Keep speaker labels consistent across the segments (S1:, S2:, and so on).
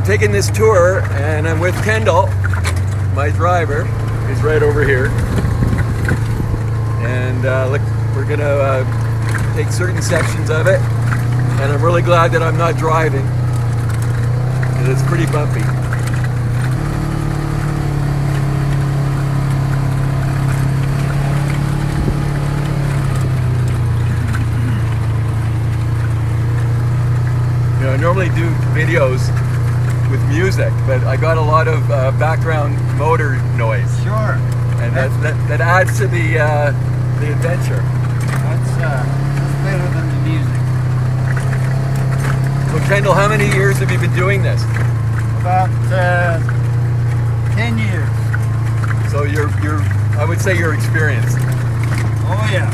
S1: taking this tour, and I'm with Kendal, my driver. He's right over here. And look, we're gonna take certain sections of it, and I'm really glad that I'm not driving, because it's pretty bumpy. You know, I normally do videos with music, but I got a lot of background motor noise.
S2: Sure.
S1: And that adds to the adventure.
S2: That's better than the music.
S1: So Kendal, how many years have you been doing this?
S2: About 10 years.
S1: So I would say you're experienced.
S2: Oh yeah.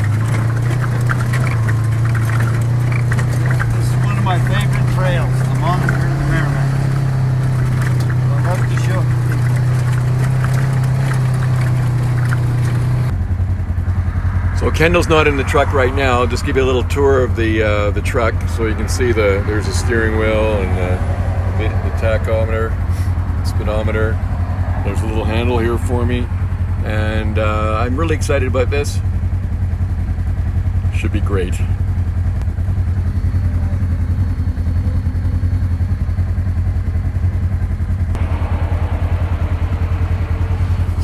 S2: This is one of my favorite trails, the Moab and the Merrimack. I love to show people.
S1: So Kendal's not in the truck right now. I'll just give you a little tour of the truck, so you can see there's a steering wheel and the tachometer, speedometer. There's a little handle here for me, and I'm really excited about this. Should be great.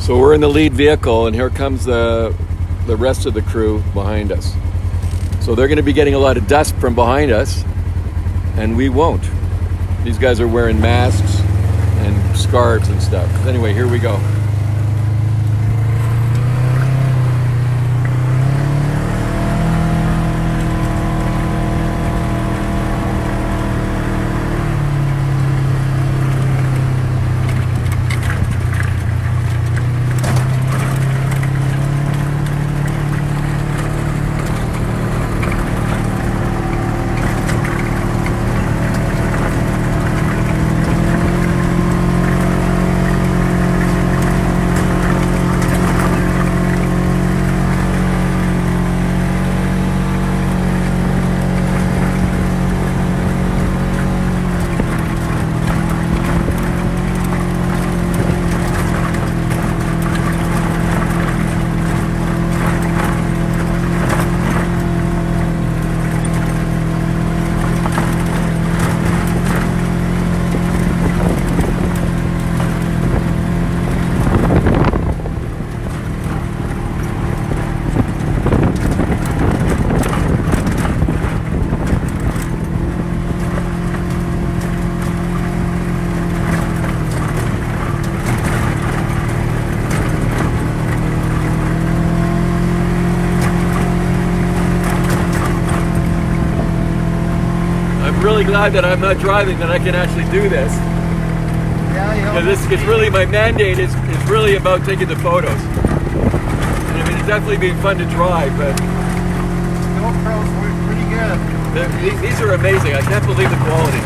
S1: So we're in the lead vehicle, and here comes the rest of the crew behind us. So they're going to be getting a lot of dust from behind us, and we won't. These guys are wearing masks and scarves and stuff. Anyway, here we go. Really glad that I'm not driving, that I can actually do this.
S2: Yeah,
S1: It's really, my mandate is really about taking the photos. And I mean, it's definitely been fun to drive, but
S2: GoPros work pretty good.
S1: These are amazing. I can't believe the quality.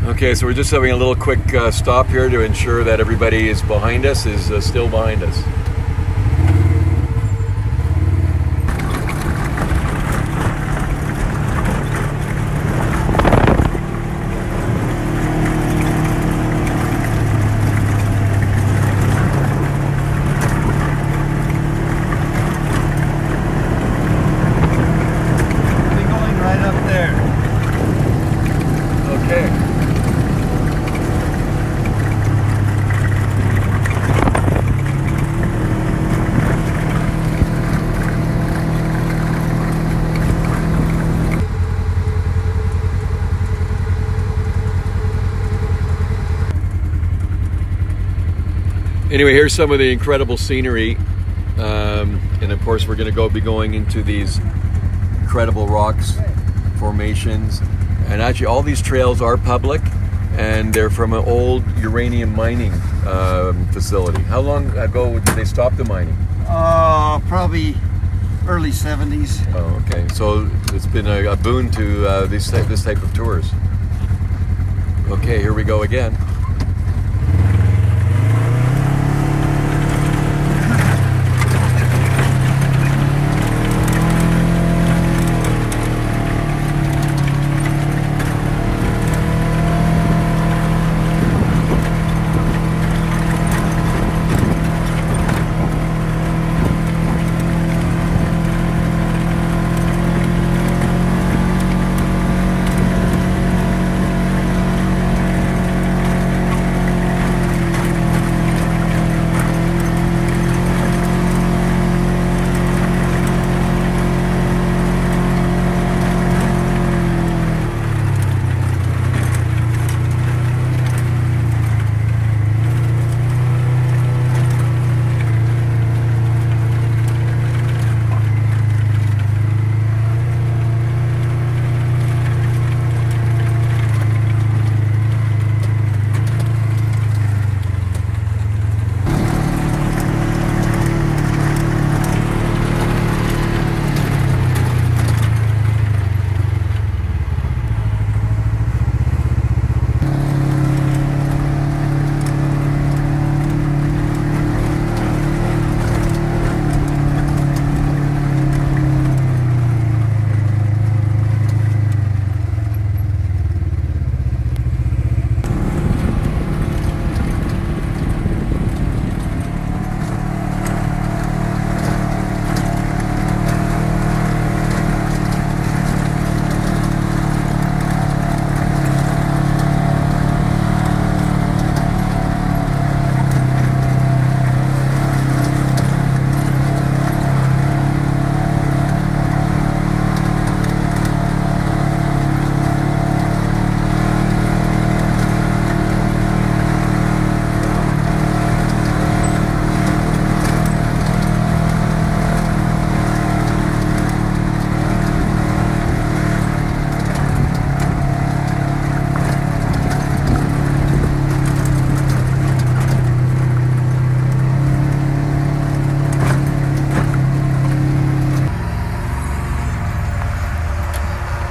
S1: Okay, so we're just having a little quick stop here to ensure that everybody is behind us, is still behind us.
S2: We're going right up there.
S1: Okay. Anyway, here's some of the incredible scenery, and of course we're going to be going into these incredible rocks formations. And actually, all these trails are public, and they're from an old uranium mining facility. How long ago did they stop the mining?
S2: Probably early 70s.
S1: Oh, okay. So it's been a boon to this type of tours. Okay, here we go again.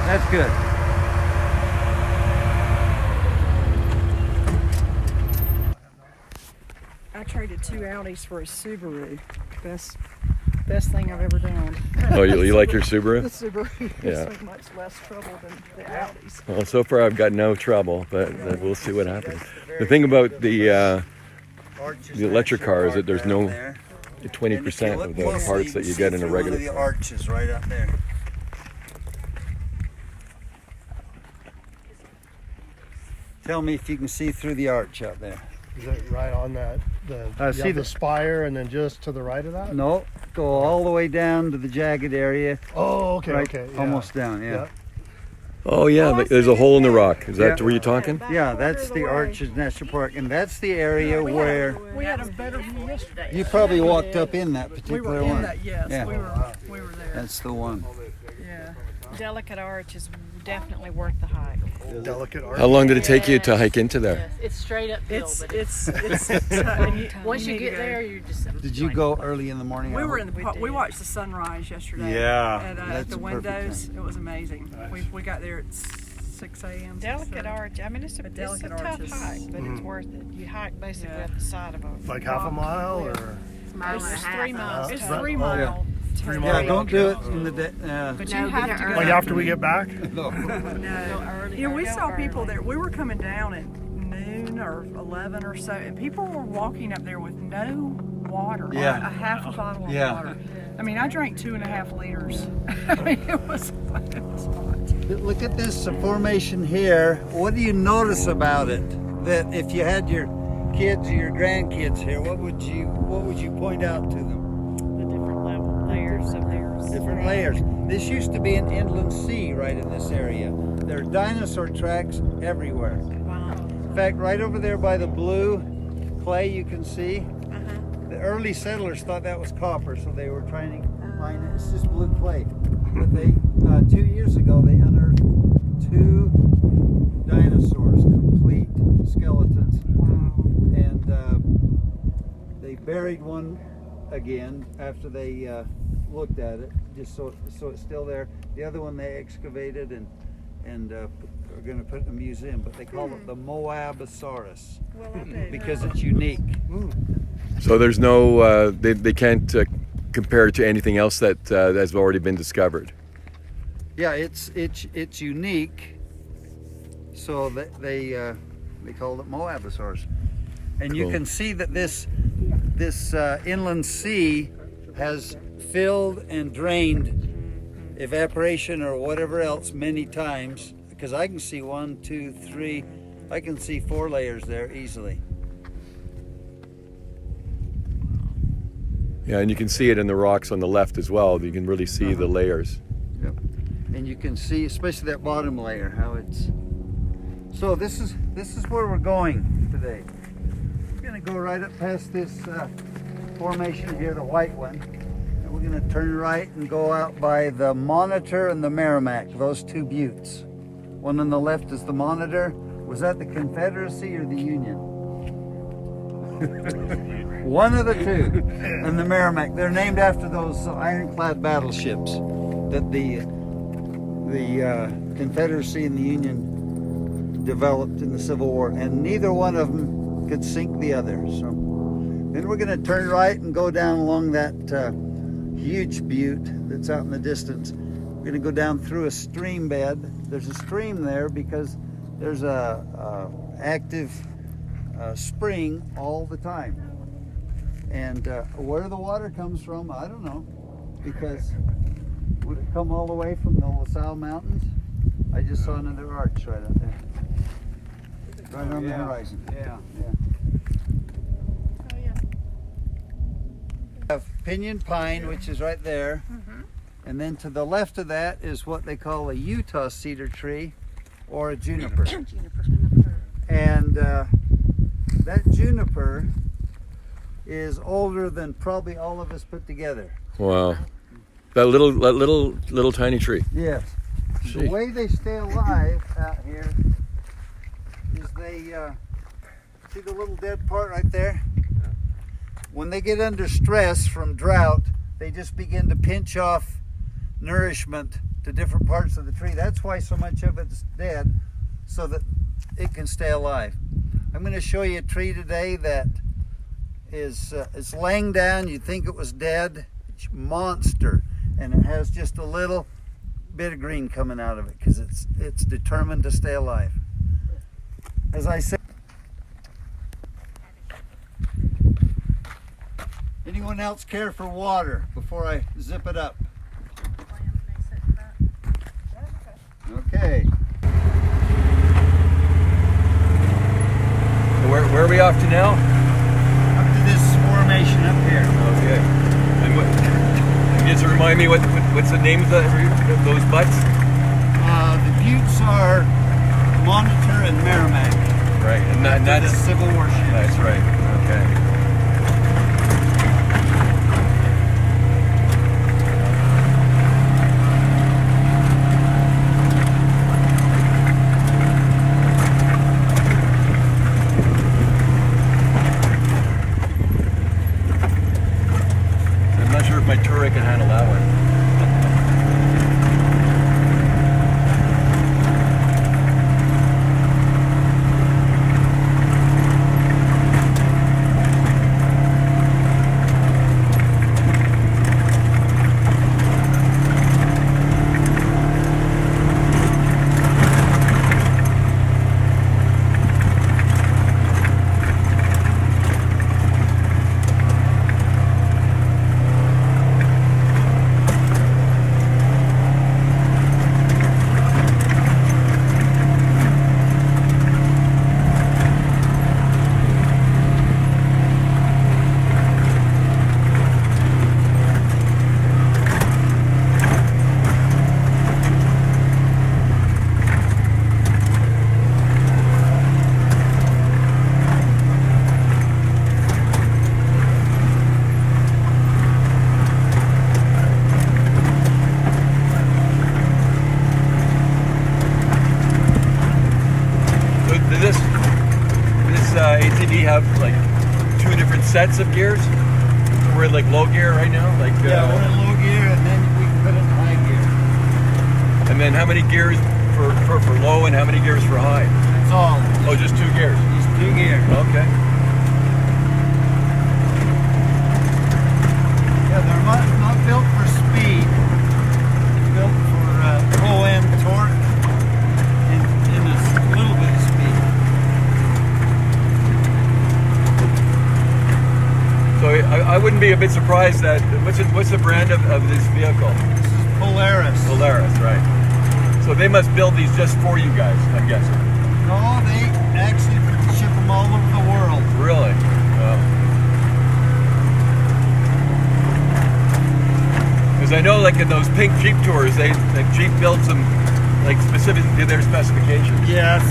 S2: That's good.
S3: I traded 2 Audis for a Subaru. Best thing I've ever done.
S1: Oh, you like your
S3: The
S1: Subaru?
S3: Subaru
S1: Yeah.
S3: is so much less trouble than the Audis.
S1: Well, so far I've got no trouble, but we'll see what happens. The thing about the electric car is that there's no 20% of the parts that you get in a regular
S2: The
S1: car.
S2: arches right up there. Tell me if you can see through the arch up there.
S4: Is it right on that?
S2: See
S4: The
S2: the-
S4: spire, and then just to the right of that?
S2: No, go all the way down to the jagged area.
S4: Oh, okay,
S2: Right,
S4: okay. Yeah.
S2: almost down, yeah.
S1: Oh yeah, there's a hole in the rock. Is that
S2: Yeah.
S1: where you're talking?
S2: Yeah, that's the Arches National Park, and that's the area where
S3: We had a better view yesterday.
S2: you probably walked up in that
S3: We
S2: particular
S3: were in
S2: one.
S3: that, yes.
S2: Yeah.
S3: We were there.
S2: That's the one.
S3: Yeah.
S5: Delicate Arch is definitely worth the hike.
S4: Delicate art.
S1: How long did it take you to hike into there?
S5: Yes, it's straight uphill,
S3: It's
S5: but
S3: once
S5: once you get there, you just.
S2: Did you go early in the morning?
S3: we were in
S5: We
S3: the
S5: did.
S3: we watched the sunrise yesterday.
S2: Yeah,
S3: At
S2: that's
S3: the
S2: a perfect
S3: windows.
S2: time.
S3: It was amazing. We got there at 6 a.m.
S5: Delicate Arch. I mean, it's a
S3: Delicate
S5: tough
S3: Arch is-
S5: hike, but it's worth it. You hike basically
S3: Yeah.
S5: up the side of a
S4: Like half a mile, or?
S5: It's 3 miles.
S3: It's
S4: Right.
S3: 3
S4: Oh,
S3: mile.
S4: 3
S2: Yeah,
S4: miles.
S2: don't do it in the day.
S3: But you have to go.
S4: Like after we get back?
S2: No.
S3: No. You know, we saw people there. We were coming down at noon or 11 or so, and people were walking up there with no water.
S2: Yeah.
S3: A half a bottle of
S2: Yeah.
S3: water. I mean, I drank 2.5 liters. I mean, it was hot.
S2: Look at this formation here. What do you notice about it? That if you had your kids or your grandkids here, what would you point out to them?
S5: The different layers of theirs.
S2: Different layers. This used to be an inland sea right in this area. There are dinosaur tracks everywhere.
S5: Wow.
S2: In fact, right over there by the blue clay you can see, the early settlers thought that was copper, so they were trying to mine it. It's just blue clay. But they, 2 years ago, they unearthed 2 dinosaurs, complete skeletons. And they buried one again after they looked at it, just so it's still there. The other one they excavated and are going to put in a museum, but they call it the Moabosaurus
S3: Well, I do.
S2: because it's unique.
S1: So there's no, they can't compare it to anything else that has already been discovered.
S2: Yeah, it's unique. So that they called it Moabosaurus, and you
S1: Cool.
S2: can see that this inland sea has filled and drained evaporation or whatever else many times, because I can see 1, 2, 3, I can see 4 layers there easily.
S1: Yeah, and you can see it in the rocks on the left as well. You can really see the layers.
S2: Yep. And you can see, especially that bottom layer, how it's. So this is where we're going today. We're going to go right up past this formation here, the white one, and we're going to turn right and go out by the Monitor and the Merrimack, those 2 buttes. One on the left is the Monitor. Was that the Confederacy or the Union? One of the 2. And the Merrimack. They're named after those ironclad battleships that the Confederacy and the Union developed in the Civil War, and neither one of them could sink the other. So then we're going to turn right and go down along that huge butte that's out in the distance. We're going to go down through a stream bed. There's a stream there because there's a active spring all the time. And where the water comes from, I don't know, because would it come all the way from the LaSalle Mountains? I just saw another arch right up there. Right on the horizon. Yeah.
S5: Oh, yeah.
S2: We have pinyon pine, which is right there. And then to the left of that is what they call a Utah cedar tree or a juniper. And that juniper is older than probably all of us put together.
S1: Wow. That little tiny tree.
S2: Yes.
S1: Gee.
S2: The way they stay alive out here is they see the little dead part right there? When they get under stress from drought, they just begin to pinch off nourishment to different parts of the tree. That's why so much of it's dead, so that it can stay alive. I'm going to show you a tree today that is it's laying down. You'd think it was dead. It's monster, and it has just a little bit of green coming out of it because it's determined to stay alive. As I said, anyone else care for water before I zip it up? Okay.
S1: Where are we off to now?
S2: Up to this formation up here.
S1: Okay. And what? Just to remind me, what's the name of those butts?
S2: The buttes are Monitor and Merrimack.
S1: Right, and
S2: After
S1: that's
S2: the Civil War ships.
S1: That's right. Okay. I'm not sure if my Touareg can handle that one. sets of gears? We're in like low gear right now? Like
S2: Yeah, we're in low gear, and then we can put it in high gear.
S1: and then how many gears for low and how many gears for high?
S2: That's all.
S1: Oh, just 2 gears.
S2: Just 2 gears.
S1: Okay.
S2: Yeah, they're not built for speed. They're built for low end torque and a little bit of speed.
S1: So I wouldn't be a bit surprised that what's the brand of this vehicle?
S2: This is Polaris.
S1: Polaris, right? So they must build these just for you guys, I'm guessing.
S2: No, they actually ship them all over the world.
S1: Really? Because I know, like in those pink Jeep tours, like Jeep builds them like specific to their specifications.
S2: Yes.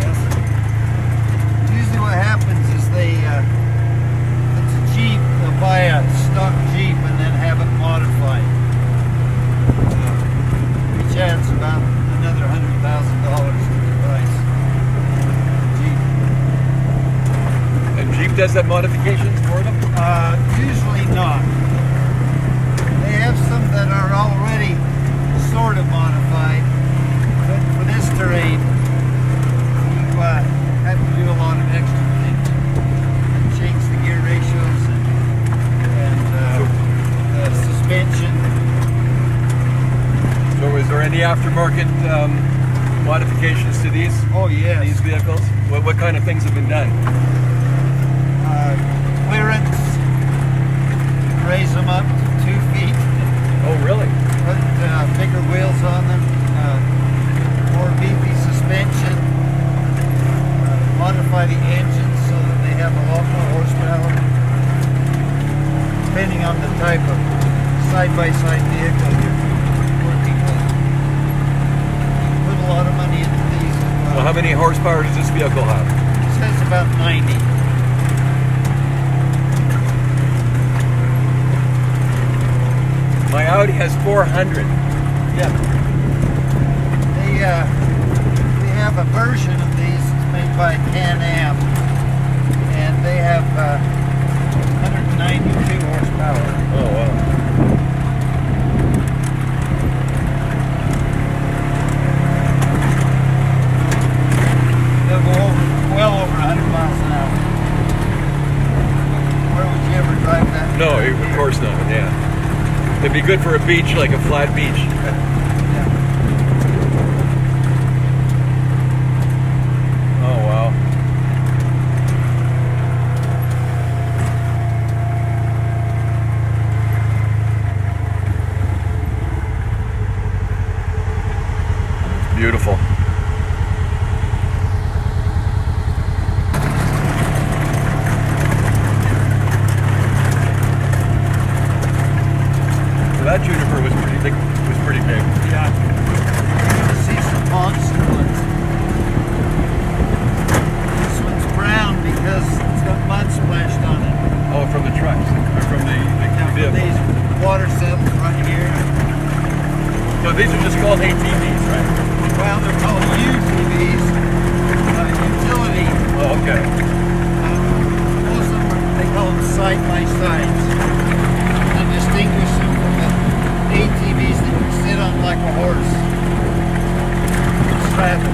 S2: Yes. Usually what happens is they, it's a Jeep, they'll buy a stock Jeep and then have it modified. Which adds about another $100,000 to the price. Jeep.
S1: And Jeep does that modifications for them?
S2: Usually not. They have some that are already sort of modified, but for this terrain, you have to do a lot of extra things. Change the gear ratios and the suspension.
S1: So is there any aftermarket modifications to these
S2: Oh yes.
S1: these vehicles? What kind of things have been done?
S2: Clearance, raise them up to 2 feet,
S1: Oh, really?
S2: put bigger wheels on them, more beefy suspension, modify the engines so that they have a lot more horsepower, depending on the type of side-by-side vehicle you're working with. Put a lot of money into these as well.
S1: Well, how many horsepower does this vehicle have?
S2: It says about 90.
S1: My Audi has 400.
S2: Yeah. They have a version of these that's made by Can-Am, and they have 192 horsepower.
S1: Oh, wow.
S2: They'll go well over 100 miles an hour. Where would you ever drive that?
S1: No, of course not, yeah. It'd be good for a beach, like a flat beach.
S2: Yeah.
S1: Oh, wow. Beautiful. That juniper was pretty big.
S2: Yeah. You see some monster ones. This one's brown because it's got mud splashed on it.
S1: Oh, from the trucks, or from the
S2: Now,
S1: vehicle.
S2: these water settles right here.
S1: So these are just called ATVs, right?
S2: Well, they're called UTVs, utility.
S1: Oh, okay.
S2: Most of them, they call them side-by-sides. To distinguish them from the ATVs that you sit on like a horse. Travel.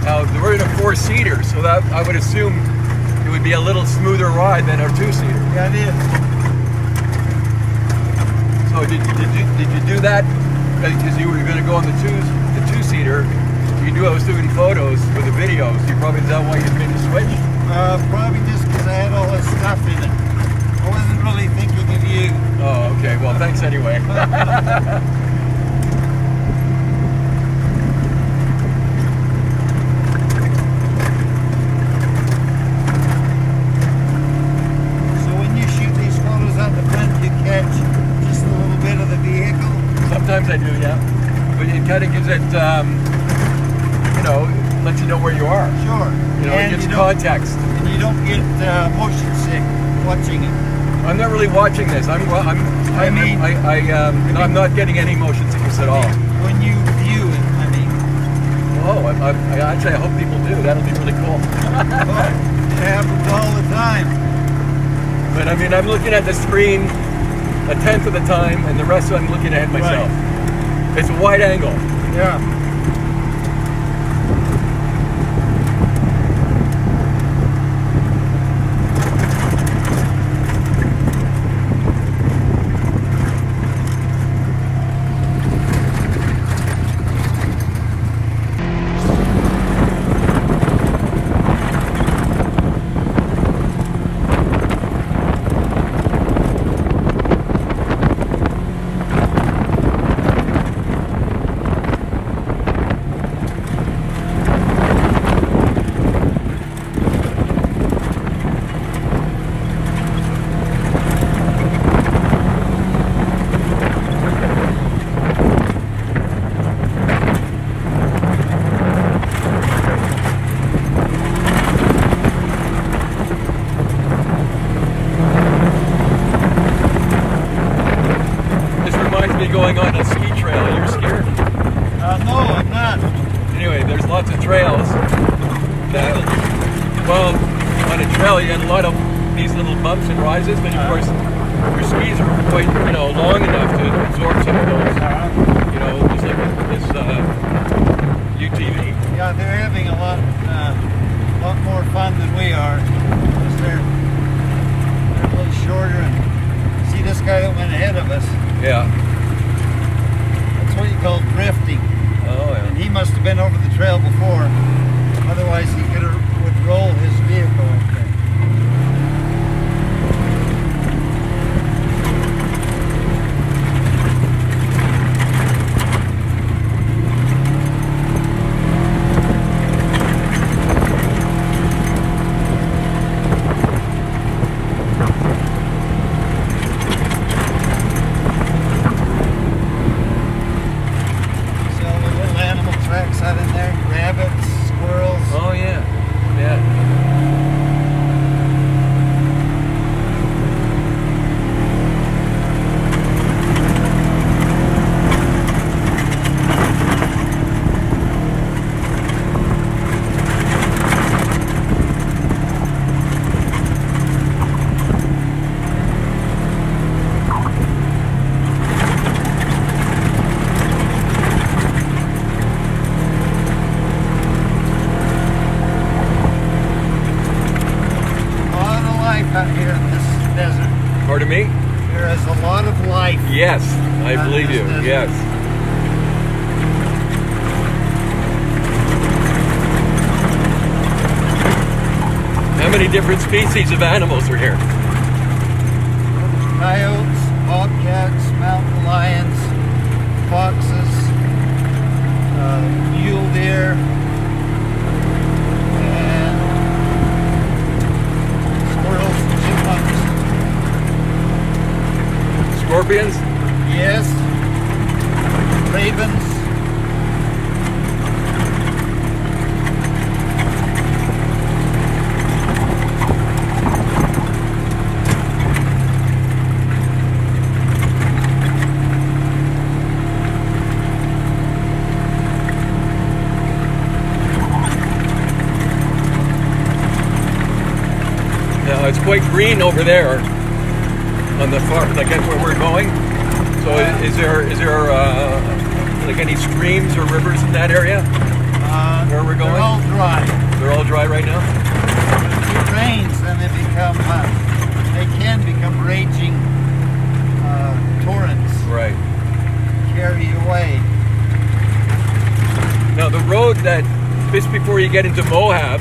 S1: Now we're in a 4-seater, so that I would assume it would be a little smoother ride than our 2-seater.
S2: Yeah, it is.
S1: So did you do that because you were going to go on the 2-seater? You knew I was doing photos with the videos. You probably is that why you made the switch?
S2: Probably just because I had all this stuff in it. I wasn't really thinking of you.
S1: Oh, okay. Well, thanks anyway. because it, lets you know where you are.
S2: Sure.
S1: You know,
S2: And
S1: it gives
S2: you don't-
S1: context.
S2: And you don't get motion sick watching it.
S1: I'm not really watching this. I'm not getting any motion sickness at all.
S2: When you view it, I mean.
S1: Oh, I actually I hope people do. That'll be really cool.
S2: It happens all the time.
S1: But I mean, I'm looking at the screen a tenth of the time, and the rest I'm looking at myself. It's a wide angle.
S2: Yeah.
S1: Going on a ski trail. You're scared?
S2: No, I'm not.
S1: Anyway, there's lots of trails that, well, on a trail you get a lot of these little bumps and rises, but of course your skis are quite, long enough to absorb some of those. Just like this UTV.
S2: Yeah, they're having a lot more fun than we are. Because they're a little shorter, and see this guy that went ahead of us.
S1: Yeah.
S2: That's what you call drifting.
S1: Oh, yeah.
S2: And he must have been over the trail before. Otherwise, he would roll his vehicle up there. Out in there, rabbits, squirrels.
S1: Oh yeah, yeah.
S2: Out here in this desert.
S1: Pardon me?
S2: There is a lot of life.
S1: Yes, I
S2: out in
S1: believe
S2: this
S1: you.
S2: desert.
S1: Yes. How many different species of animals are here?
S2: Coyotes, bobcats, mountain lions, foxes, mule deer, and squirrels and chipmunks.
S1: Scorpions?
S2: Yes. Ravens.
S1: Now it's quite green over there on the far, like where we're going. So is there like any streams or rivers in that area where we're going?
S2: They're all dry.
S1: They're all dry right now?
S2: If it rains, then they can become raging torrents.
S1: Right.
S2: Carry you away.
S1: Now the road that, just before you get into Moab,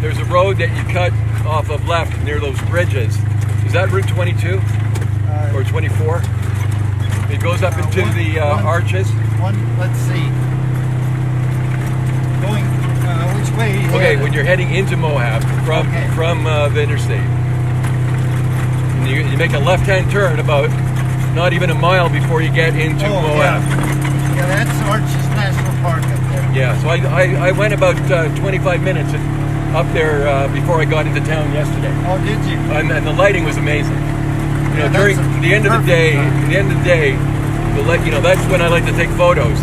S1: there's a road that you cut off of left near those bridges. Is that Route 22 or 24? It goes up into the arches.
S2: Let's see. Going, which way are you
S1: Okay,
S2: headed?
S1: when you're heading into Moab from the interstate, and you make a left-hand turn about not even a mile before you get into Moab.
S2: Yeah. Yeah, that's Arches National Park up there.
S1: Yeah, so I went about 25 minutes up there before I got into town yesterday.
S2: Oh, did you?
S1: And the lighting was amazing. You know,
S2: Yeah,
S1: during
S2: that's a
S1: the end of the
S2: perfect
S1: day,
S2: time.
S1: at the end of the day, that's when I like to take photos.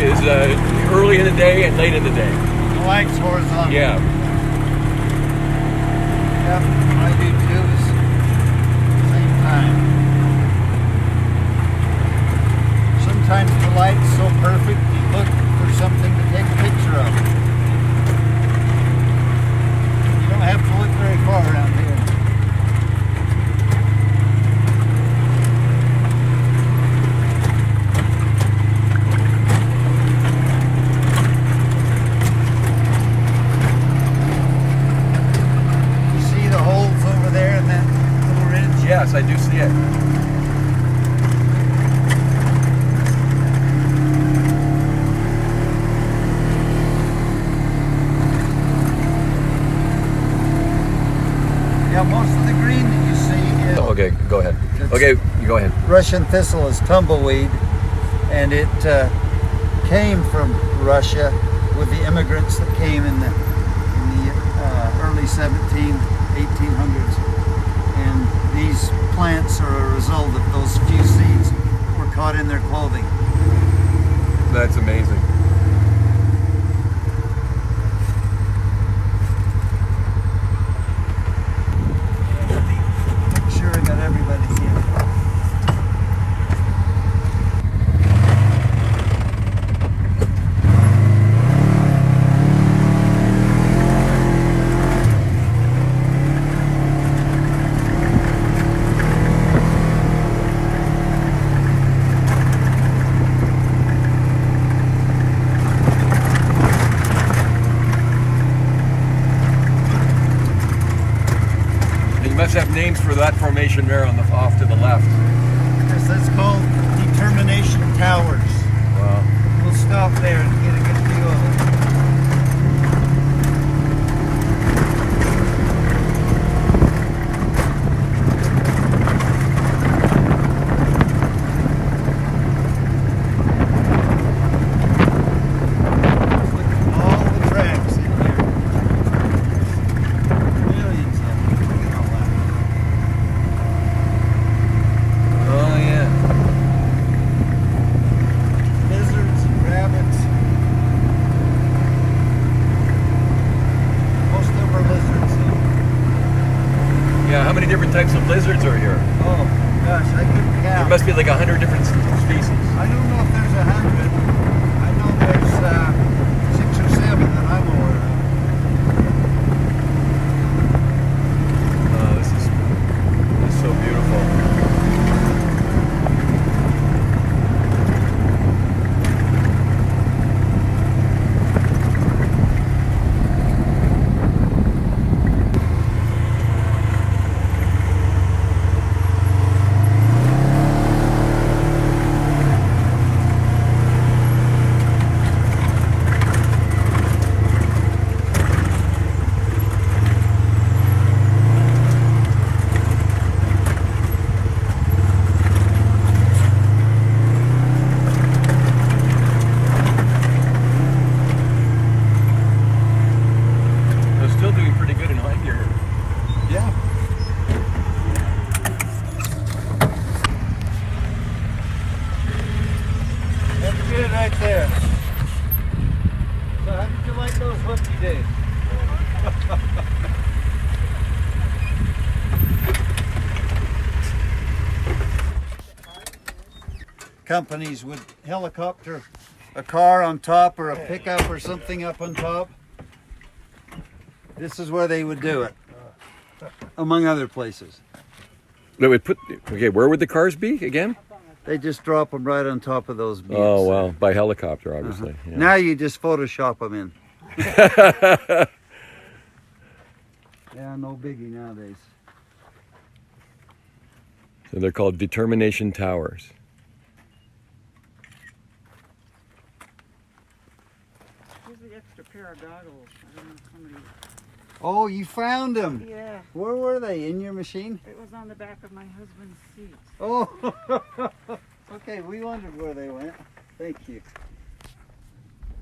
S1: Is early in the day and late in the day.
S2: The light's horizontal.
S1: Yeah.
S2: Yep, I do too. Same time. Sometimes the light's so perfect you look for something to take a picture of. You don't have to look very far around here. You see the holes over there in that little ridge?
S1: Yes, I do see it.
S2: Yeah, most of the green that you see is
S1: Okay, go ahead.
S2: It's-
S1: Okay, you go ahead.
S2: Russian thistle is tumbleweed, and it came from Russia with the immigrants that came in the early 1800s. And these plants are a result of those few seeds that were caught in their clothing.
S1: That's amazing.
S2: Make sure I got everybody here.
S1: You must have names for that formation there on the off to the left.
S2: Yes, that's called Determination Towers.
S1: Wow.
S2: We'll stop there and get a good view of it. Look at all the tracks in here. Millions of them. Look at all that.
S1: Oh yeah.
S2: Lizards and rabbits. Most of them are lizards.
S1: Yeah, how many different types of lizards are here?
S2: Oh gosh, I couldn't
S1: There
S2: count.
S1: must be like 100 different species.
S2: I don't know if there's 100. I know there's 6 or 7 that I'm aware of.
S1: Oh, this is so beautiful. They're still doing pretty good in height here.
S2: Yeah. That's good right there. So how did you like those whoopsie days? Companies would helicopter a car on top or a pickup or something up on top. This is where they would do it, among other places.
S1: They would put. Okay, where would the cars be again?
S2: They just drop them right on top of those buttes.
S1: Oh well, by helicopter, obviously. Yeah.
S2: Now you just Photoshop them in. Yeah, no biggie nowadays.
S1: So they're called determination towers.
S5: Here's the extra pair of goggles. I don't know if somebody.
S2: Oh, you found them.
S5: Yeah,
S2: Where were they? In your machine?
S5: it was on the back of my husband's seat.
S2: Oh, okay. We wondered where they went. Thank you.